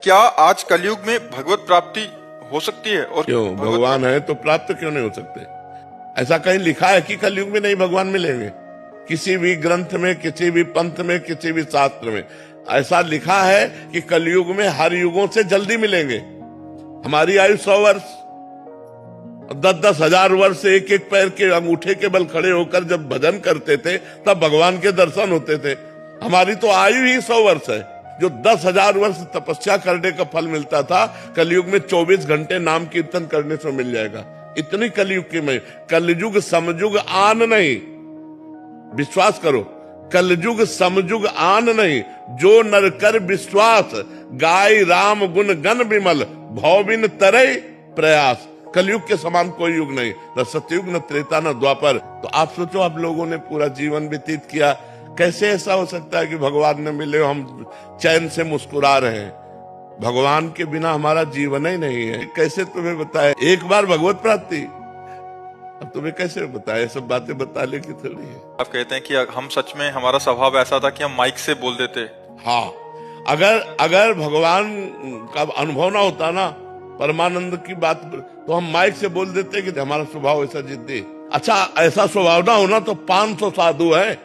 क्या आज कलयुग में भगवत प्राप्ति हो सकती है? और क्यों? भगवान है तो प्राप्त क्यों नहीं हो सकते? ऐसा कहीं लिखा है कि कलयुग में नहीं भगवान मिलेंगे? किसी भी ग्रंथ में, किसी भी पंथ में, किसी भी शास्त्र में ऐसा लिखा है कि कलयुग में हर युगों से जल्दी मिलेंगे। हमारी आयु 100 वर्ष, 10-10 हजार वर्ष से एक एक पैर के अंगूठे के बल खड़े होकर जब भजन करते थे तब भगवान के दर्शन होते थे। हमारी तो आयु ही 100 वर्ष है। जो 10,000 वर्ष तपस्या करने का फल मिलता था, कलयुग में 24 घंटे नाम कीर्तन करने से मिल जाएगा। इतनी कलयुग की में कलयुग समयुग आन नहीं, विश्वास करो, कलयुग समयुग आन नहीं। जो नर कर विश्वास, गाय राम गुण गण विमल, भौबिन तरय प्रयास। कलयुग के समान कोई युग नहीं, न सतयुग, न त्रेता, न द्वापर। तो आप सोचो, आप लोगों ने पूरा जीवन व्यतीत किया, कैसे ऐसा हो सकता है कि भगवान ने मिले, हम चैन से मुस्कुरा रहे हैं? भगवान के बिना हमारा जीवन ही नहीं है। कैसे तुम्हें बताए एक बार भगवत प्राप्ति? अब तुम्हें कैसे बताए? सब बातें बताने की थोड़ी है। आप कहते हैं कि हम सच में, हमारा स्वभाव ऐसा था कि हम माइक से बोल देते। हाँ, अगर भगवान का अनुभव ना होता ना, परमानंद की बात, तो हम माइक से बोल देते कि हमारा स्वभाव ऐसा जिद्दी। अच्छा, ऐसा स्वभाव ना होना तो 500 साधु है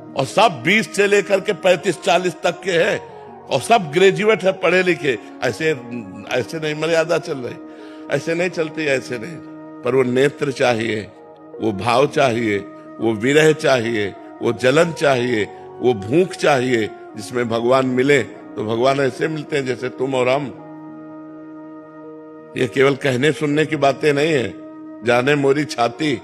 और सब 20 से लेकर के 35-40 तक के हैं और सब ग्रेजुएट है, पढ़े लिखे। ऐसे नहीं मर्यादा चल रही, ऐसे नहीं चलती, ऐसे नहीं। पर वो नेत्र चाहिए, वो भाव चाहिए, वो विरह चाहिए, वो जलन चाहिए, वो भूख चाहिए, जिसमें भगवान मिले। तो भगवान ऐसे मिलते हैं जैसे तुम और हम। ये केवल कहने सुनने की बातें नहीं है। जाने मोरी छाती,